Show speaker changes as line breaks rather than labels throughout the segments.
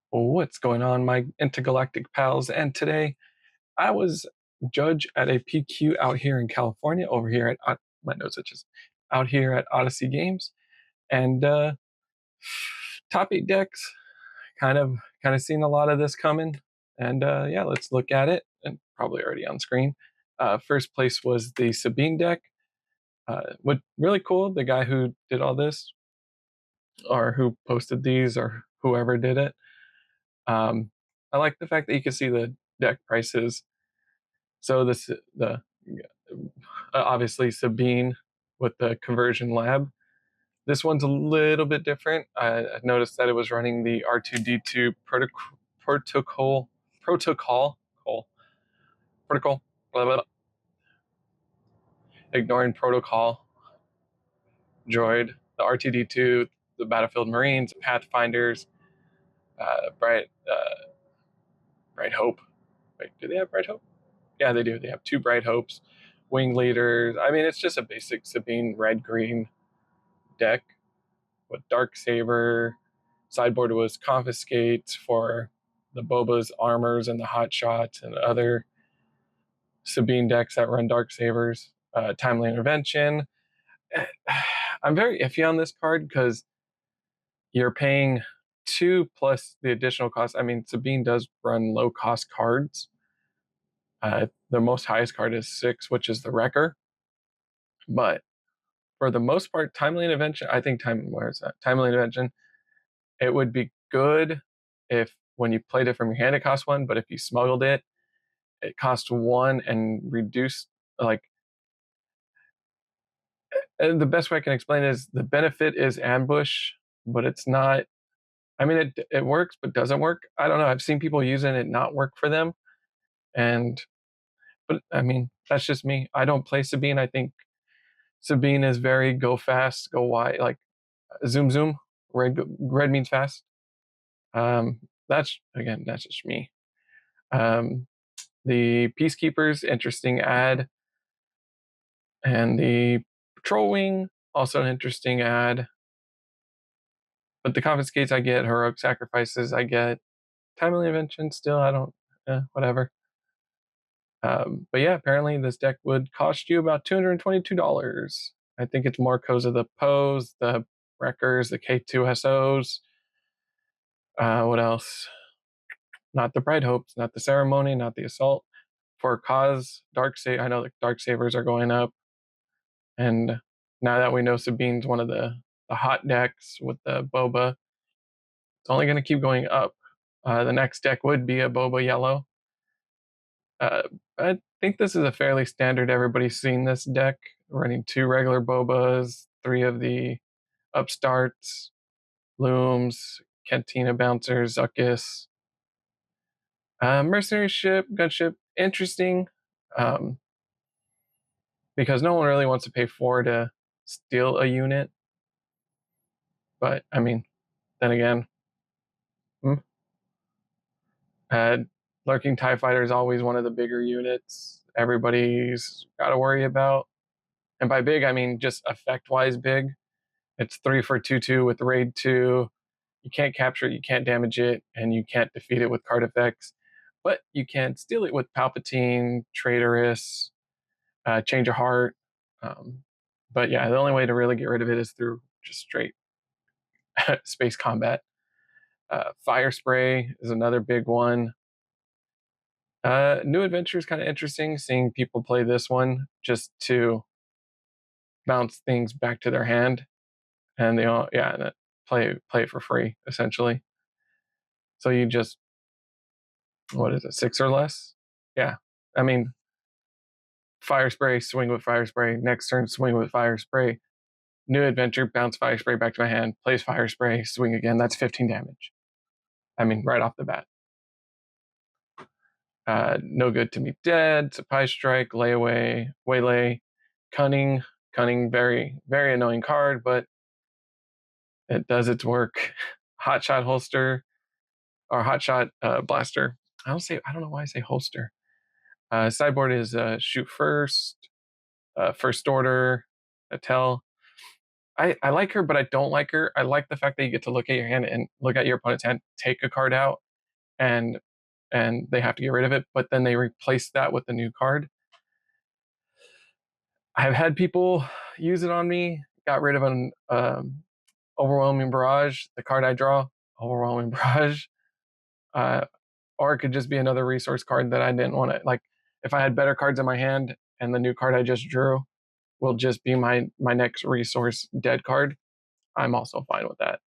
What's going on, my intergalactic pals? And today I was judge at a PQ out here in California, over here at my nose itches, out here at Odyssey Games, and top eight decks. Kind of seen a lot of this coming, and yeah, let's look at it. And probably already on screen. First place was the Sabine deck. What really cool, the guy who did all this, or who posted these, or whoever did it. I like the fact that you can see the deck prices. So this the obviously Sabine with the conversion lab. This one's a little bit different. I noticed that it was running the R2D2 protocol protocol call protocol blah, blah, blah, ignoring protocol droid, the R2D2, the Battlefield Marines, Pathfinders, Bright Bright Hope. Wait, do they have Bright Hope? Yeah, they do. They have two Bright Hopes, Wing Leaders. I mean, it's just a basic Sabine red green deck with Dark Saber. Sideboard was Confiscate for the Boba's armors and the Hot Shots and other Sabine decks that run Dark Sabers. Timely Intervention. I'm very iffy on this card because you're paying two plus the additional cost. I mean, Sabine does run low cost cards. The most highest card is 6, which is the Wrecker. But for the most part, Timely Intervention, I think where's that? Timely Intervention, it would be good if when you played it from your hand, it cost 1, but if you smuggled it, it cost 1 and reduced, like, and the best way I can explain it is the benefit is ambush, but it's not, I mean, it works, but doesn't work. I don't know. I've seen people using it not work for them. But I mean, that's just me. I don't play Sabine. I think Sabine is very go fast, go wide, like zoom zoom. Red means fast. That's just me. Um, the Peacekeepers, interesting ad, and the Patrol Wing, also an interesting ad. But the confiscates I get, heroic sacrifices I get, timely invention still I don't, whatever. But yeah, apparently this deck would cost you about $222. I think it's more because of the pose, the wreckers, the K2SOs. What else? Not the Bright Hopes, not the Ceremony, not the Assault. For cause, I know the Dark Sabers are going up. And now that we know Sabine's one of the hot decks with the Boba, it's only going to keep going up. The next deck would be a Boba Yellow. Uh, I think this is a fairly standard. Everybody's seen this deck, running 2 regular Bobas, 3 of the upstarts, Looms, Cantina Bouncers, Zuckus. Mercenary ship, gunship, interesting, um, because no one really wants to pay 4 to steal a unit. But I mean, then again, hmm, uh, Lurking TIE Fighter is always one of the bigger units everybody's got to worry about. And by big, I mean just effect wise big. It's 3 for 2/2 with raid 2. You can't capture it, you can't damage it, and you can't defeat it with card effects. But you can steal it with Palpatine, Traitorous, Change of Heart. But yeah, the only way to really get rid of it is through just straight space combat. Fire Spray is another big one. New Adventure is kind of interesting, seeing people play this one just to bounce things back to their hand, and they all play it for free essentially. So you just, what is it, 6 or less? Yeah, I mean, Fire Spray, swing with Fire Spray. Next turn, swing with Fire Spray. New Adventure, bounce Fire Spray back to my hand. Plays Fire Spray, swing again. That's 15 damage. I mean, right off the bat. No Good to Me Dead, Surprise Strike, Layaway, Waylay, Cunning. Cunning, very, very annoying card, but it does its work. Hot Shot Holster, or Hot Shot Blaster. I don't know why I say holster. Sideboard is Shoot First, First Order, Tell. I like her, but I don't like her. I like the fact that you get to look at your hand and look at your opponent's hand, take a card out, and they have to get rid of it, but then they replace that with a new card. I've had people use it on me, got rid of an overwhelming barrage, the card I draw, overwhelming barrage. Or it could just be another resource card that I didn't want to, like, if I had better cards in my hand and the new card I just drew will just be my next resource dead card, I'm also fine with that.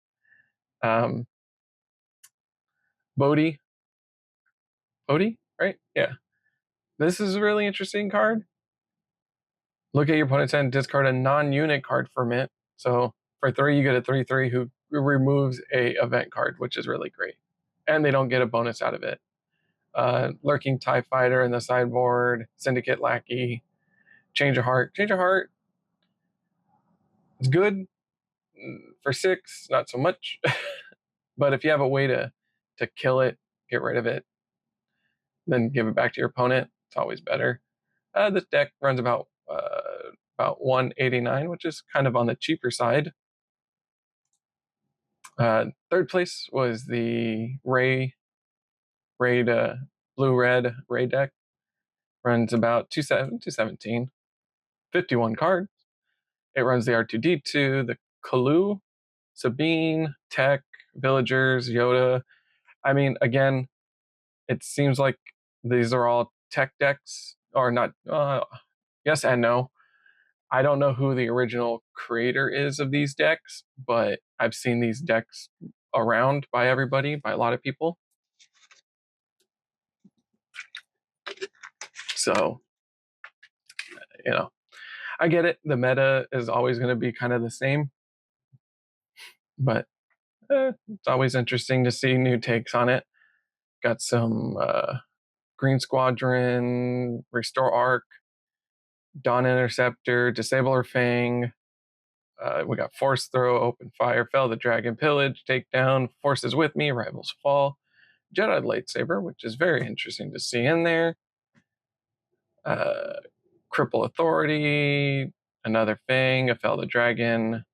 Bodhi, right? Yeah. This is a really interesting card. Look at your opponent's hand, discard a non-unit card for mint. So for 3, you get a 3/3 who removes a event card, which is really great. And they don't get a bonus out of it. Lurking TIE Fighter in the sideboard, Syndicate Lackey, Change of Heart. Change of Heart is good for 6, not so much. But if you have a way to kill it, get rid of it, then give it back to your opponent, it's always better. This deck runs about 189, which is kind of on the cheaper side. Third place was the Raid blue-red Ray deck. Runs about 217, 51 cards. It runs the R2D2, the Kalu, Sabine, Tech, Villagers, Yoda. I mean, again, it seems like these are all tech decks, or not. Yes and no. I don't know who the original creator is of these decks, but I've seen these decks around by everybody, by a lot of people. So, I get it. The meta is always going to be kind of the same, but it's always interesting to see new takes on it. Got some Green Squadron, Restore Arc, Dawn Interceptor, Disabler Fang. We got Force Throw, Open Fire, Fell the Dragon, Pillage, Takedown, Forces with Me, Rivals Fall, Jedi Lightsaber, which is very interesting to see in there. Cripple Authority, another Fang, a Fell the Dragon,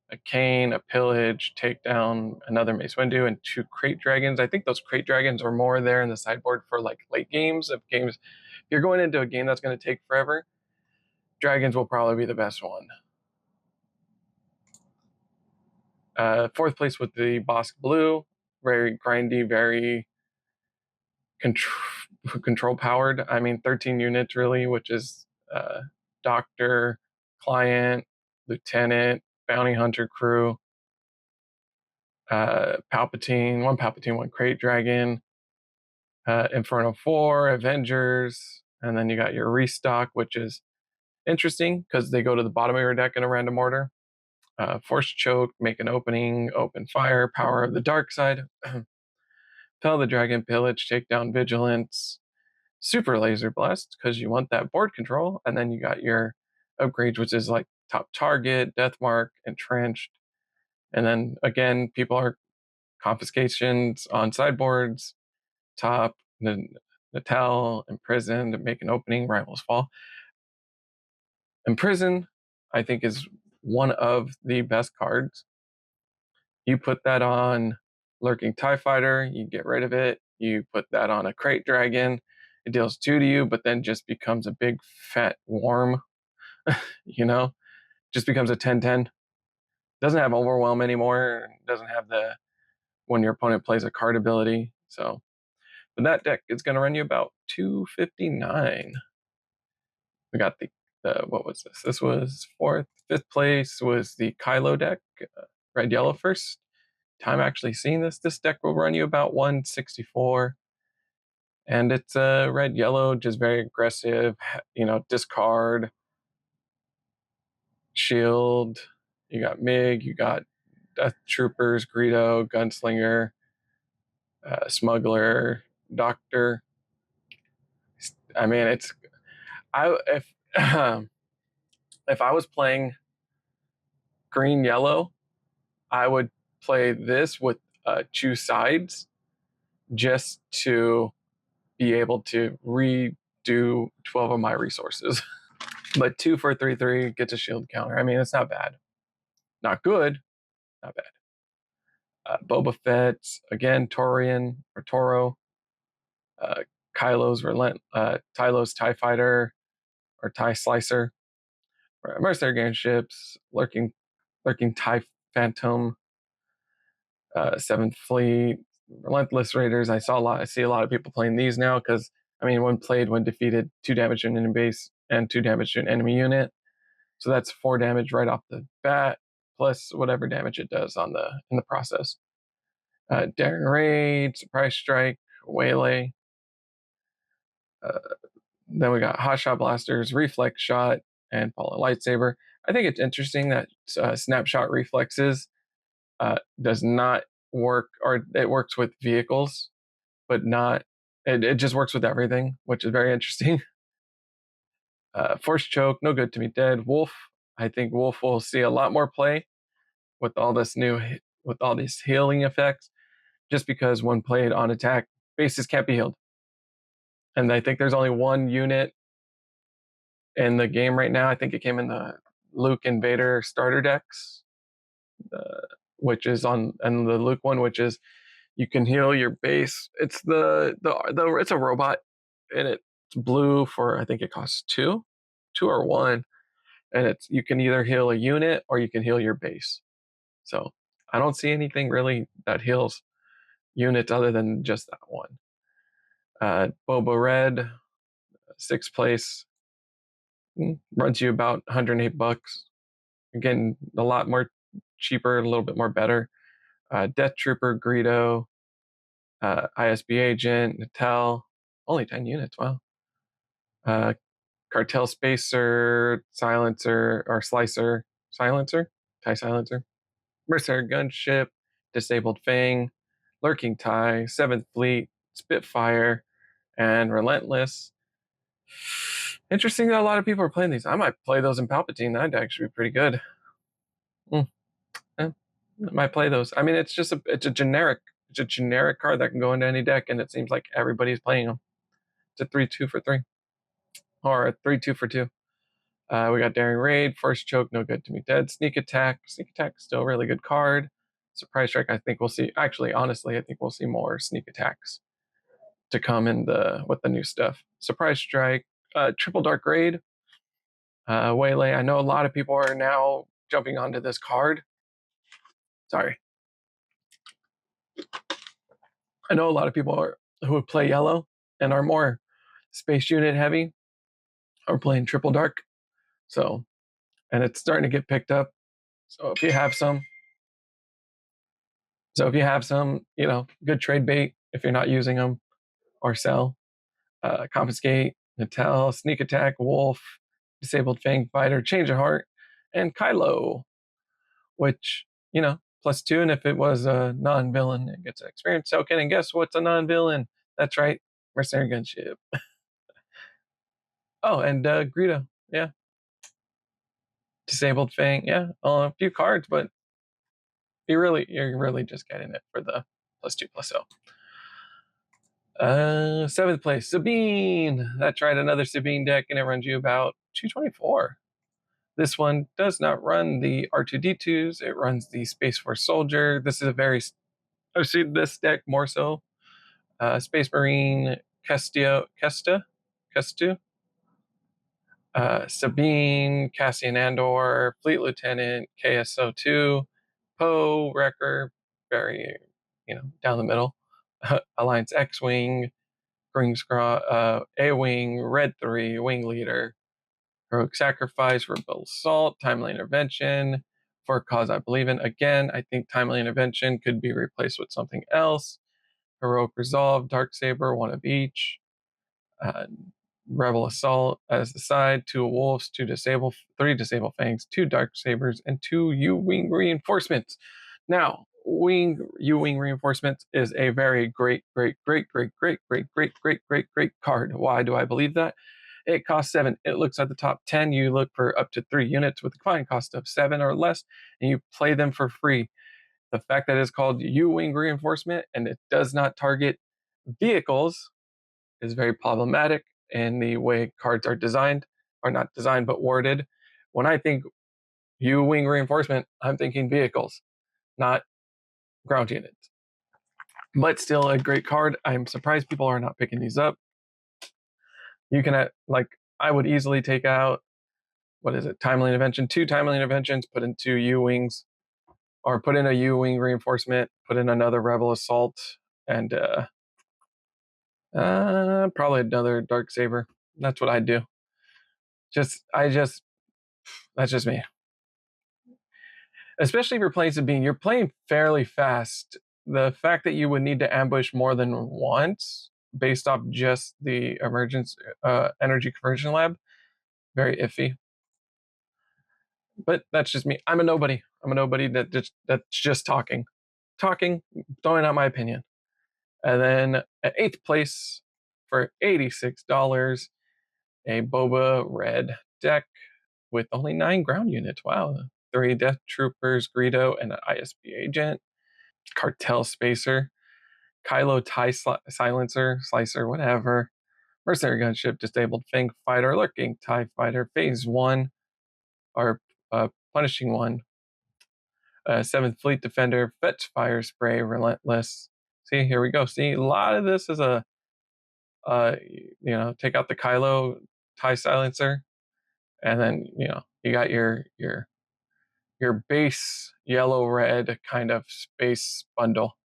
a Cane, a Pillage, Takedown, another Mace Windu, and 2 Crate Dragons. I think those Crate Dragons are more there in the sideboard for like late games. If you're going into a game that's going to take forever, Dragons will probably be the best one. Fourth place with the Bosk Blue, very grindy, very control powered. I mean, 13 units really, which is Doctor, Client, Lieutenant, Bounty Hunter crew, Palpatine, one Crate Dragon, Inferno 4, Avengers, and then you got your restock, which is interesting because they go to the bottom of your deck in a random order. Force Choke, Make an Opening, Open Fire, Power of the Dark Side, Fell the Dragon, Pillage, Takedown, Vigilance, Super Laser Blast, because you want that board control, and then you got your upgrades, which is like Top Target, Death Mark, Entrenched, and then again, people are confiscations on sideboards, Top, Natal, Imprisoned, Make an Opening, Rivals Fall. Imprison, I think, is one of the best cards. You put that on Lurking TIE Fighter, you get rid of it. You put that on a Crate Dragon, it deals 2 to you, but then just becomes a big fat worm, just becomes a 10/10. Doesn't have Overwhelm anymore, doesn't have the when your opponent plays a card ability. So, but that deck is going to run you about 259. We got the what was this? This was 4th. 5th place was the Kylo deck, red yellow first time actually seeing this. This deck will run you about 164, and it's red yellow, just very aggressive. Discard, shield. You got Mig, you got Death Troopers, Greedo, Gunslinger, Smuggler, Doctor. I mean, if if I was playing green yellow, I would play this with choose sides just to be able to redo 12 of my resources. But 2 for 3/3 gets a shield counter. I mean, it's not bad. Not good, not bad. Boba Fett, again, Torian or Toro. Uh, Kylo's TIE Fighter or TIE Slicer. Mercenary game ships, lurking TIE Phantom, Seventh Fleet, Relentless Raiders. I see a lot of people playing these now because when defeated, 2 damage to an enemy base and 2 damage to an enemy unit. So that's 4 damage right off the bat, plus whatever damage it does in the process. Daring Raid, Surprise Strike, Waylay. Then we got Hotshot Blasters, Reflex Shot, and Fallen Lightsaber. I think it's interesting that Snapshot Reflexes does not work, or it works with vehicles, but not. It just works with everything, which is very interesting. Force Choke, no good to me dead. Wolf, I think Wolf will see a lot more play with all these healing effects, just because when played on attack, bases can't be healed. And I think there's only one unit in the game right now. I think it came in the Luke and Vader starter decks, which is and the Luke one, which is you can heal your base. It's it's a robot, and it's blue for, I think it costs two or one, and you can either heal a unit or you can heal your base. So I don't see anything really that heals units other than just that one. Boba Red, 6th place, runs you about $108. Again, a lot more cheaper, a little bit more better. Death Trooper, Greedo, ISB Agent, Natal, only 10 units. Wow. Cartel Spacer, Silencer, or Slicer, Silencer, TIE Silencer, Mercenary Gunship, Disabled Fang, Lurking TIE, 7th Fleet, Spitfire, and Relentless. Interesting that a lot of people are playing these. I might play those in Palpatine. That'd actually be pretty good. Yeah, I might play those. I mean, it's a generic card that can go into any deck, and it seems like everybody's playing them. It's a 3-2 for 3, or a 3-2 for 2. We got Daring Raid, Force Choke, no good to me dead. Sneak Attack, still a really good card. Surprise Strike, I think we'll see. Actually, honestly, I think we'll see more Sneak Attacks to come with the new stuff. Surprise Strike, Triple Dark Raid, Waylay. I know a lot of people are now jumping onto this card. Sorry. I know a lot of people who play yellow and are more space unit heavy are playing Triple Dark. So, and it's starting to get picked up. So if you have some, good trade bait if you're not using them, or sell. Confiscate, Natal, Sneak Attack, Wolf, Disabled Fang Fighter, Change of Heart, and Kylo, which, +2. And if it was a non-villain, it gets an experience token. And guess what's a non-villain? That's right, Mercenary Gunship. Oh, and Greedo, yeah. Disabled Fang, yeah. A few cards, but you're really just getting it for the +2/+0. 7th place, Sabine. That's right, another Sabine deck, and it runs you about 224. This one does not run the R2D2s. It runs the Space Force Soldier. I've seen this deck more so. Space Marine, Kestu, Sabine, Cassian Andor, Fleet Lieutenant, KSO2, Poe, Wrecker, very, down the middle. Alliance X-Wing, A-Wing, Red 3, Wing Leader, Heroic Sacrifice, Rebel Assault, Timely Intervention, For a Cause I Believe in. Again, I think Timely Intervention could be replaced with something else. Heroic Resolve, Darksaber, one of each. Rebel Assault as the side, 2 Wolves, 3 Disable Fangs, 2 Darksabers, and 2 U-Wing Reinforcements. Now, U-Wing Reinforcements is a very great card. Why do I believe that? It costs 7. It looks at the top 10. You look for up to 3 units with a combine cost of 7 or less, and you play them for free. The fact that it's called U-Wing Reinforcement and it does not target vehicles is very problematic in the way cards are designed, or not designed, but worded. When I think U-wing reinforcement, I'm thinking vehicles, not ground units. But still a great card. I'm surprised people are not picking these up. You can, like, I would easily take out, what is it, Timely Intervention, 2 Timely Interventions, put in 2 U-wings, or put in a U-wing reinforcement, put in another Rebel Assault, and probably another Dark Saber. That's what I'd do. That's just me. Especially if you're playing Sabine, you're playing fairly fast. The fact that you would need to ambush more than once based off just the energy conversion lab, very iffy. But that's just me. I'm a nobody. I'm a nobody that's just talking, throwing out my opinion. And then at 8th place for $86, a Boba red deck with only 9 ground units. Wow. 3 Death Troopers, Greedo, and an ISB agent. Cartel Spacer, Kylo TIE Silencer, Slicer, whatever. Mercenary Gunship, Disabled Fang Fighter, Lurking TIE Fighter, Phase 1, or Punishing 1. 7th Fleet Defender, Fetch Fire Spray, Relentless. See, here we go. See, a lot of this is a, take out the Kylo TIE Silencer, and then, you got your base yellow-red kind of space bundle.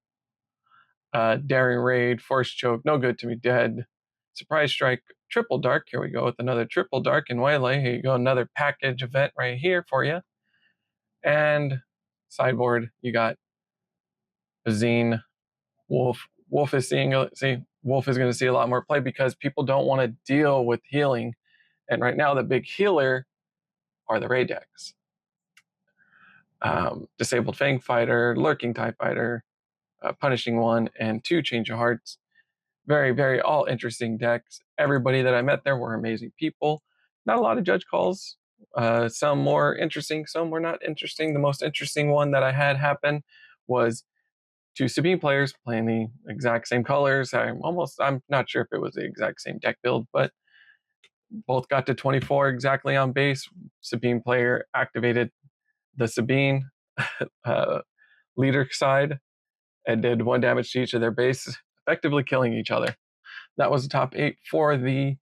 Daring Raid, Force Choke, No Good to Be Dead, Surprise Strike, Triple Dark. Here we go with another Triple Dark in Waylay. Here you go, another package event right here for you. And sideboard, you got Zine, Wolf. Wolf is Wolf is going to see a lot more play because people don't want to deal with healing. And right now, the big healer are the raid decks. Disabled Fang Fighter, Lurking TIE Fighter, Punishing 1, and 2 Change of Hearts. Very, very all interesting decks. Everybody that I met there were amazing people. Not a lot of judge calls. Some more interesting, some were not interesting. The most interesting one that I had happen was 2 Sabine players playing the exact same colors. I'm not sure if it was the exact same deck build, but both got to 24 exactly on base. Sabine player activated the Sabine leader side and did 1 damage to each of their base, effectively killing each other. That was the top 8 for the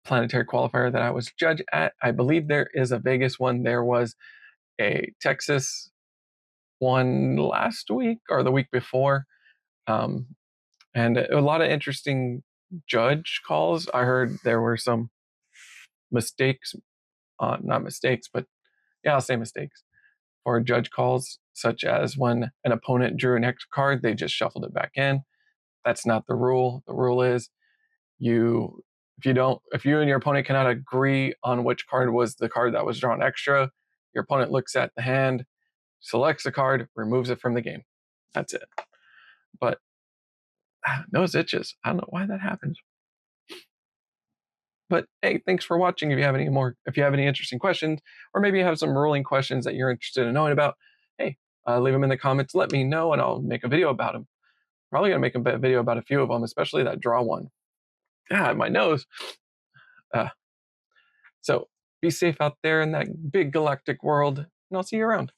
planetary qualifier that I was judged at. I believe there is a Vegas one. There was a Texas one last week or the week before. And a lot of interesting judge calls. I heard there were some mistakes, not mistakes, but yeah, I'll say mistakes for judge calls, such as when an opponent drew an extra card, they just shuffled it back in. That's not the rule. The rule is if you and your opponent cannot agree on which card was the card that was drawn extra, your opponent looks at the hand, selects a card, removes it from the game. That's it. But nose itches. I don't know why that happens. But hey, thanks for watching. If you have any interesting questions, or maybe you have some ruling questions that you're interested in knowing about, hey, leave them in the comments. Let me know, and I'll make a video about them. Probably gonna make a video about a few of them, especially that draw one. Ah, my nose. So be safe out there in that big galactic world, and I'll see you around.